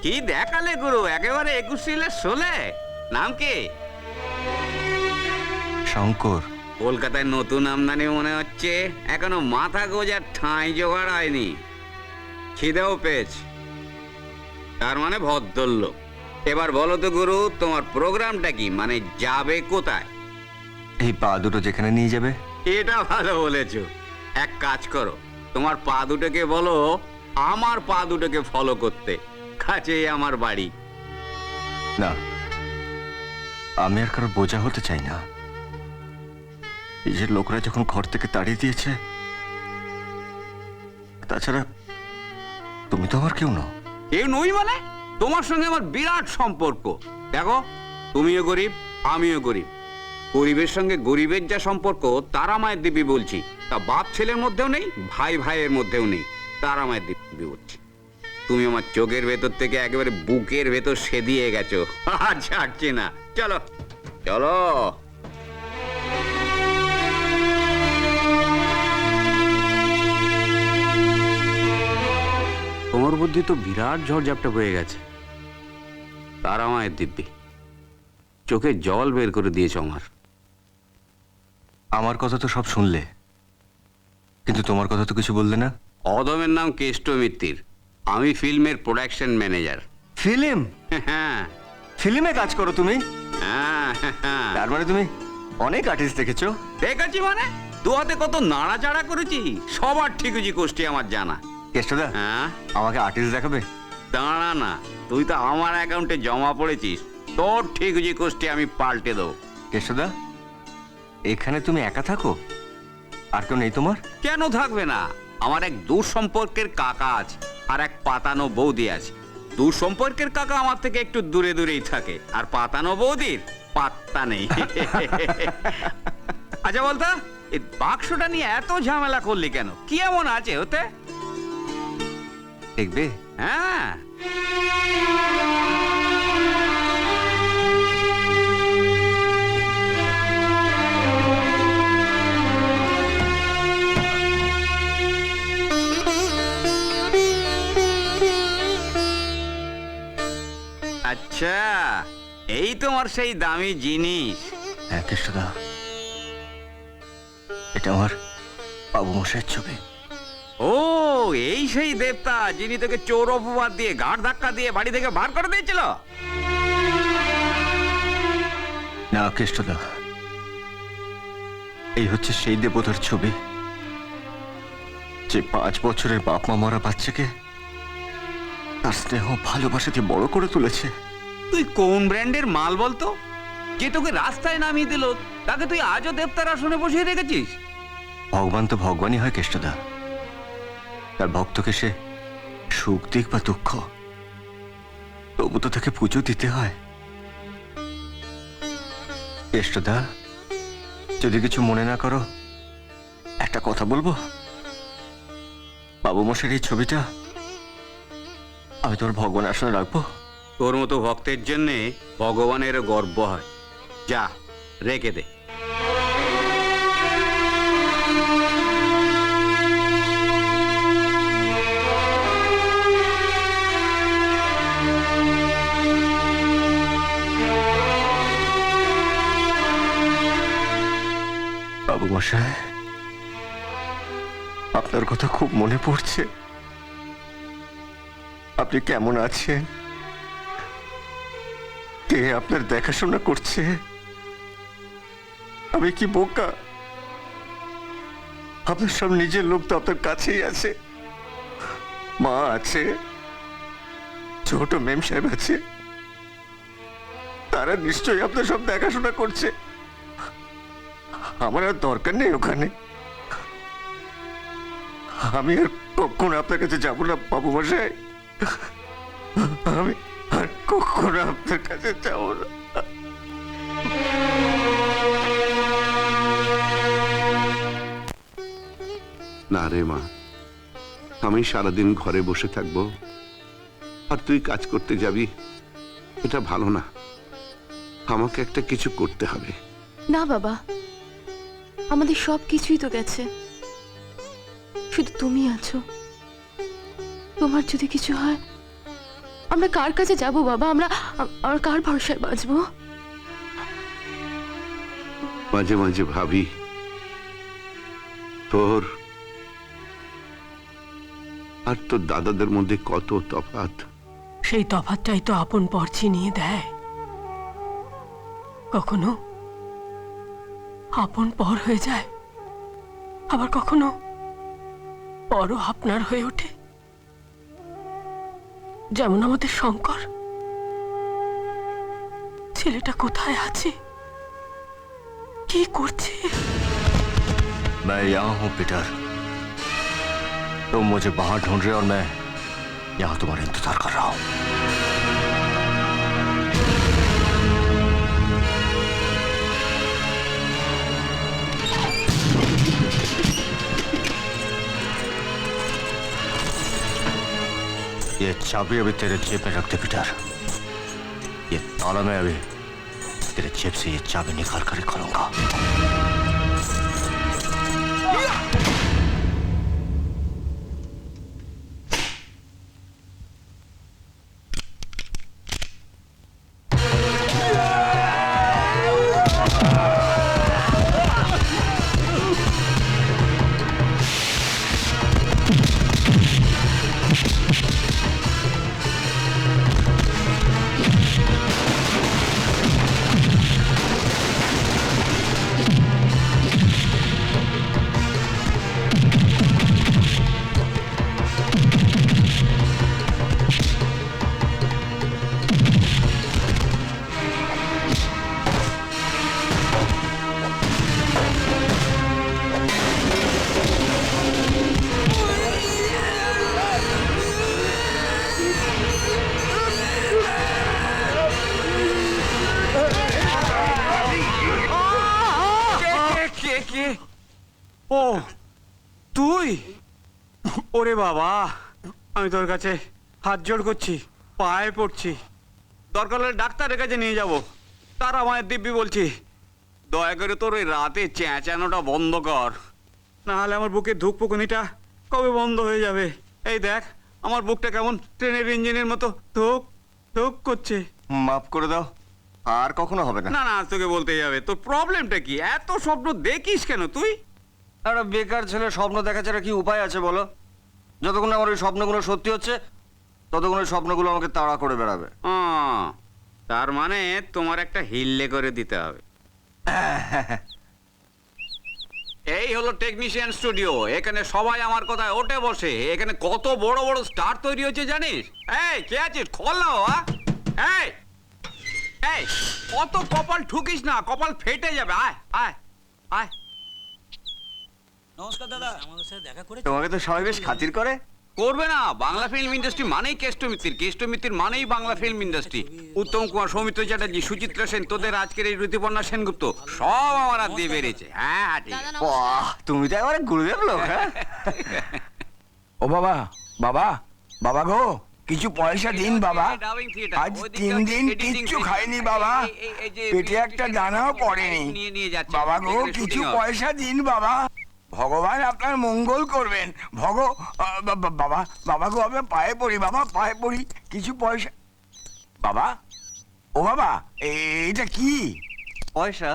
কি দেখালে গুরু, একেবারে 21 রিলের 16। নাম কি? শঙ্কর। কলকাতায় নতুন আমদানি মনে হচ্ছে, এখনো মাথা গোজার ঠাঁই জোগাড় হয়নি। খিদেও পেয়েছে, তার মানে ভদ্রলোক। এবার বলো তো গুরু, তোমার প্রোগ্রামটা কি, মানে যাবে কোথায়? এই পা দুটো যেখানে নিয়ে যাবে। এটা ভালো বলেছো। এক কাজ করো, তোমার পা দুটোকে বলো আমার পা দুটোকে ফলো করতে। কাছেই আমার বাড়ি। না, আমি আর কারো বোঝা হতে চাই না। এই যে লোকরা যখন ঘর থেকে তাড়িয়ে দিয়েছে, তাছাড়া তুমি তো আমার কেউ নও। কেউ নই মানে? তোমার সঙ্গে আমার বিরাট সম্পর্ক। দেখো, তুমিও গরিব, আমিও গরিব। গরিবের সঙ্গে গরিবের যা সম্পর্ক, তারা মায়ের দিব্যি বলছি। তা বাপ ছেলের মধ্যেও নেই, ভাই ভাইয়ের মধ্যেও নেই, তারা মায়ের দিব্যি বলছি। তুমি আমার চোখের ভেতর থেকে একেবারে বুকের ভেতর সেদিয়ে গেছো। আর ছাড়ছি না। চলো চলো। তোমার বুদ্ধি তো বিরাট ঝড়ঝাপটা বয়ে গেছে। তারা মায়ের দিব্যি, চোখে জল বের করে দিয়েছ আমার। আমার কথা তো সব শুনলে, কিন্তু তোমার কথা তো কিছু বললে না। অদমের নাম কেষ্ট মিত্তির, আমি ফিল্মের প্রোডাকশন ম্যানেজার। ফিল্ম? হ্যাঁ ফিল্মে কাজ করো তুমি? হ্যাঁ হ্যাঁ। তার মানে তুমি অনেক আর্টিস্ট দেখেছো? দেখেছি মানে? দু হাতে কত নাড়াচাড়া করেছি, সবার ঠিকুজি কোষ্টি আমার জানা। কেষ্টদা, হ্যাঁ, আমাকে আর্টিস্ট দেখাবে? দাঁড়া না, তুই তো আমার অ্যাকাউন্টে জমা পড়েছিস, তোর ঠিকুজি কোষ্টি আমি পাল্টে দেবো। কেষ্টদা, এখানে তুমি একা থাকো? আর কেউ নেই তোমার? কেন থাকবে না? আমার এক দূর সম্পর্কের কাকা আছে, আর এক পাতানো বৌদি আছে। দূর সম্পর্কের কাকা আমার থেকে একটু দূরে দূরেই থাকে, আর পাতানো বৌদির পাত্তা নেই। আচ্ছা বলতো, এই বাক্সটা নিয়ে এত ঝামেলা করলি কেন? কি এমন আছে ওতে? দেখবে? হ্যাঁ। আচ্ছা, এই তোমার সেই দামি জিনিস? হ্যাঁ কেষ্টদা, এটা আমার বাবু মশাইয়ের ছবি। ও, এই সেই দেবতা যিনি তোকে চোর অপবাদ দিয়ে, গাঁট ধাক্কা দিয়ে বাড়ি থেকে বার করে দিয়েছিল? না কেষ্টদা, এই হচ্ছে সেই দেবতার ছবি যে 5 বছরের বাপ মা মরা বাচ্চাকে তার স্নেহ ভালোবাসা দিয়ে বড় করে তুলেছে। তুই কোন ব্র্যান্ডের মাল বলতো? যে তোকে রাস্তায় নামিয়ে দিল, তাকে তুই আজও দেবতার আসনে বসিয়ে রেখেছিস? ভগবান তো ভগবানই হয় কেষ্টদা। তার ভক্তকে সে সুখ দিক বা দুঃখ, তবু তো তাকে পুজো দিতে হয়। কেষ্টদা, যদি কিছু মনে না করো, একটা কথা বলবো? বাবু মশাইয়ের এই ছবিটা আমি তোমার ভগবান আসনে রাখবো। তোর মতো ভক্তের জন্যে ভগবানেরও গর্ব হয়। যা, রেখে দে। বাবু মশাই, আপনার কথা খুব মনে পড়ছে। আপনি কেমন আছেন? কে আপনার দেখাশোনা করছে? আমি কি বোকা? আপনার সব নিজের লোক তো আপনার কাছেই আছে। মা আছে, ছোট মেম সাহেব আছে, তারা নিশ্চয়ই আপনার সব দেখাশোনা করছে। আমার আর দরকার নেই ওখানে। আমি আর কখনো আপনার কাছে যাব না বাবু মশাই। আমি আর কখনো আপনার কাছে যাব না। না রে মা, আমি সারাদিন ঘরে বসে থাকবো আর তুই কাজ করতে যাবি, এটা ভালো না। আমাকে একটা কিছু করতে হবে। না বাবা, আমাদের সব কিছুই তো গেছে, শুধু তুমি আছো। তোমার যদি কিছু হয় আমরা কার কাছে যাব বাবা? আমরা আমরা কার ভরসায় বাঁচবো? মাঝে মাঝে ভাবি তোর আর তোর দাদাদের মধ্যে কত তফাৎ। সেই তফাৎটাই তো আপন পর ছিনিয়ে দেয়। কখনো আপন পর হয়ে যায়, আবার কখনো পরও আপনার হয়ে ওঠে। যেমন আমাদের শঙ্কর, ছেলেটা কোথায় আছে, কি করছে? मैं यहाँ हूँ पीटर। तुम मुझे बाहर ढूंढ रहे हो और मैं यहाँ तुम्हारा इंतजार कर रहा हूँ। ये चाबी अभी तेरे जेब में रख दे पीटर। ये ताला मैं अभी तेरे जेब से ये चाबी निकाल कर ही खोलूंगा। ও তুই? ওরে বাবা, আমি তোর কাছে হাত জোড় করছি, পায়ে পড়ছি। দরকার হলে ডাক্তারের কাছে নিয়ে যাব। তারা মায়ের দিব্যি বলছি, দয়া করে তোর ওই রাতে চেঁচানোটা বন্ধ কর, না হলে আমার বুকের ধুকপুকুনিটা কবে বন্ধ হয়ে যাবে। এই দেখ আমার বুকটা কেমন ট্রেনের ইঞ্জিনের মতো ধুক ধুক করছে। মাফ করে দাও, আর কখনো হবে না। না না, তোকে বলতেই হবে, তোর প্রবলেমটা কি? এত স্বপ্ন দেখিস কেন তুই? একটা বেকার ছেলে স্বপ্ন দেখা ছাড়া কি উপায় আছে বলো? যতক্ষণ আমার ওই স্বপ্নগুলো সত্যি হচ্ছে ততক্ষণ ওই স্বপ্নগুলো আমাকে তাড়া করে বেড়াবে। তার মানে তোমার একটা হিল্লে করে দিতে হবে। এই হলো টেকনিশিয়ান স্টুডিও। এখানে সবাই আমার কথায় ওঠে বসে। এখানে কত বড় বড় স্টার তৈরি হচ্ছে জানিস? এই কে আছিস? খোল না বাবা। এই এই অত কপাল ঠুকিস না, কপাল ফেটে যাবে। আয় আয় আয়। নমস্কার দাদা, আমাদের সাথে দেখা করে তোমাকে তো সবাই বেশ খাতির করে। করবে না? বাংলা ফিল্ম ইন্ডাস্ট্রি মানেই কেষ্ট মিত্র, কেষ্ট মিত্র মানেই বাংলা ফিল্ম ইন্ডাস্ট্রি। উত্তম কুমার, সৌমিত্র চ্যাটার্জি, সুচিত্রা সেন, তোদের আজকের এই ঋতুপর্ণা সেনগুপ্ত সব আমার হাত দিয়ে বেরিয়েছে। হ্যাঁ হ্যাঁ ঠিক আছে। বাহ, তুমি তো একেবারে গুরুদেব লোক। হ্যাঁ ও বাবা, বাবা, বাবা গো, কিছু পয়সা দিন বাবা। Dubbing theatre. আজ ওইদিকটা 3 দিন editing কিচ্ছু section। খাইনি বাবা, এই যে পেটে একটা দানাও পড়েনি। নিয়ে যাচ্ছে। বাবা গো, এখানে কিছু shooting হবে। পয়সা দিন বাবা। ভগবান আপনার মঙ্গল করবেন। বাবা, বাবা গো, আমি পায়ে পড়ি বাবা, পায়ে পড়ি, কিছু পয়সা। বাবা, ও বাবা, এইটা কি? পয়সা?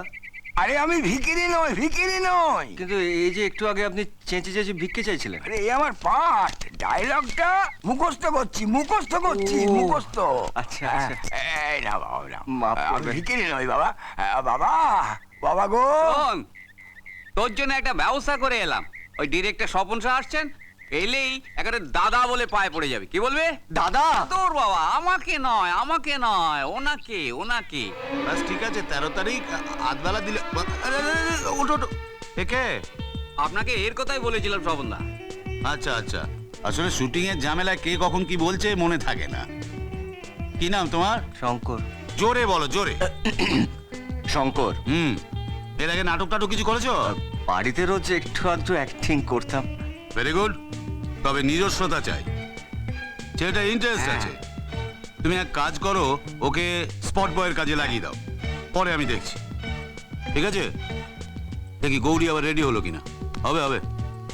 আরে আমি ভিখিরি নই, ভিখিরি নই। কিন্তু এই যে একটু আগে আপনি চেঁচে চেঁচে ভিক্ষে চাইছিলেন। আরে এই আমার পাঠ, ডায়লগটা মুখস্থ করছি, মুখস্থ করছি, ও, মুখস্থ। আচ্ছা, আচ্ছা। এই না বাবা, না। মাফ আমি করবেন। ভিখিরি নই বাবা। বাবা, বাবা গো। শোন, তোর জন্য একটা ব্যবস্থা করে এলাম। ওই ডিরেক্টর স্বপন শাহ আসছেন, এলেই একেবারে দাদা বলে পায়ে পড়ে যাবে। কি বলবে? দাদা? তোর বাবা, আমাকে নয়, আমাকে নয়, ওনাকে, ওনাকে। বাস ঠিক আছে, 13 তারিখ আধবেলা দিলে। আরে, আরে, আরে, ওঠো ওঠো। একে? আপনাকে এর কথাই বলেছিলাম স্বপনদা। আচ্ছা আচ্ছা, আসলে শুটিং এর ঝামেলায় কে কখন কি বলছে মনে থাকে না। কি নাম তোমার? শঙ্কর। জোরে বলো, জোরে। শঙ্কর। এর আগে নাটক টাটক কিছু করেছো? বাড়িতে রোজ একটু আধটু অ্যাক্টিং করতাম। ভেরি গুড, তবে নিজস্বতা চাই, ছেলেটা ইন্টারেস্ট আছে। তুমি এক কাজ করো, ওকে স্পট বয়ের কাজে লাগিয়ে দাও, পরে আমি দেখছি। ঠিক আছে? দেখি গৌরী আবার রেডি হলো কিনা। হবে হবে।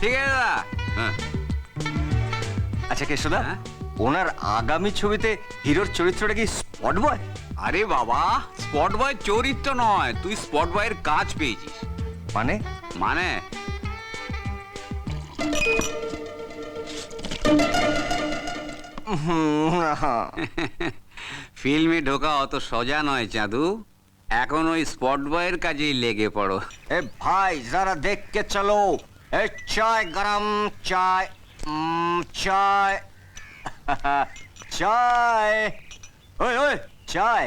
ঠিক আছে দাদা। হ্যাঁ, আচ্ছা কেশোদা, হ্যাঁ? ওনার আগামী ছবিতে হিরোর চরিত্রটা কি স্পট বয়? আরে বাবা, স্পট বয় চরিত্র নয়, তুই স্পট বয়ের কাজ পেয়েছিস। মানে মানে ফিল্মে ঢোকা অত সোজা নয় চাঁদু, এখন ওই স্পট বয়ের কাজেই লেগে পড়ো। এ ভাই যারা দেখ কে চলো, এ চায় গরম চায়, চায় চায়, ওই ওই চায়।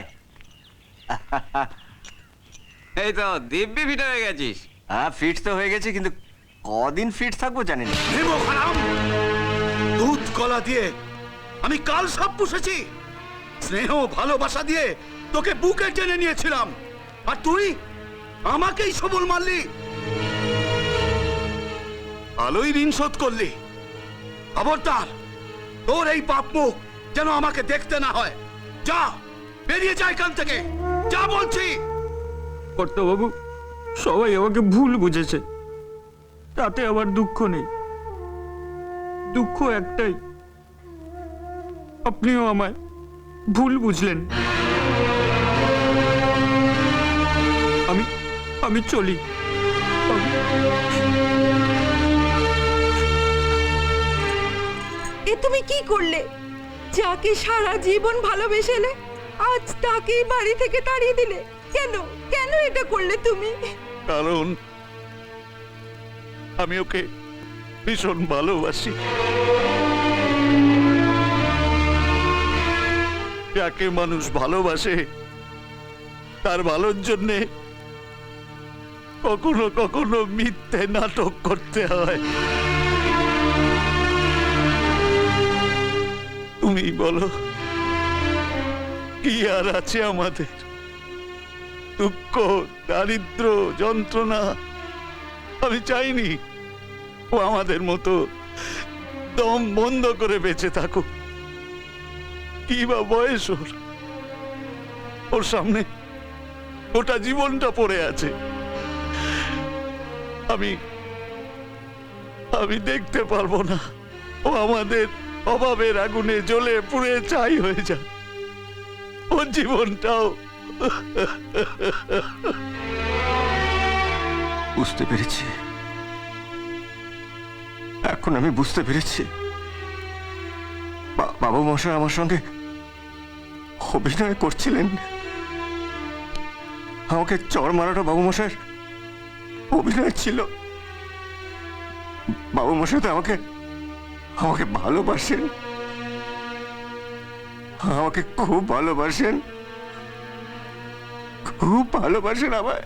এই তো দিব্যি ফিট হয়ে গেছিস। হ্যাঁ ফিট তো হয়ে গেছে, কিন্তু কদিন ফিট থাকবো জানি না। দুধ কলা দিয়ে আমি কাল সব পুষেছি, স্নেহ ভালোবাসা দিয়ে তোকে বুকে টেনে নিয়েছিলাম, আর তুই আমাকেই সবল মারলি, ভালোই ঋণ শোধ করলি। খবরদার, তোর এই পাপ মুখ যেন আমাকে দেখতে না হয়। যা, বেরিয়ে যা এখান থেকে, যা বলছি। কর্তাবাবু, সবাই আমাকে ভুল বুঝেছে, তাতে আমার দুঃখ নেই। দুঃখ একটাই, আপনিও আমায় ভুল বুঝলেন। আমি চলি। এ তুমি কি করলে? যাকে সারা জীবন ভালোবেসেলে আজ তাকেই বাড়ি থেকে তাড়িয়ে দিলে কেন? কেন এটা করলে তুমি? কারণ আমি ওকে ভীষণ ভালোবাসি। যাকে মানুষ ভালোবাসে তার ভালোর জন্যে কখনো কখনো মিথ্যে নাটক করতে হয়। তুমি বলো, কি আর আছে আমাদের? দুঃখ, দারিদ্র, যন্ত্রণা। আমি চাইনি ও আমাদের মতো দম বন্ধ করে বেঁচে থাকুক। কি বা বয়স ওর? ওর সামনে গোটা জীবনটা পড়ে আছে। আমি দেখতে পারবো না ও আমাদের অভাবের আগুনে জ্বলে পুড়ে ছাই হয়ে যায়। ওর জীবনটাও। বুঝতে পেরেছি, এখন আমি বুঝতে পেরেছি। বাবু মশাই আমার সঙ্গে অভিনয় করছিলেন। আমাকে চড় মারাটা বাবু মশাইয়ের অভিনয় ছিল। বাবু মশাই তো আমাকে ভালোবাসেন, আমাকে খুব ভালোবাসেন, খুব ভালোবাসেন আমায়।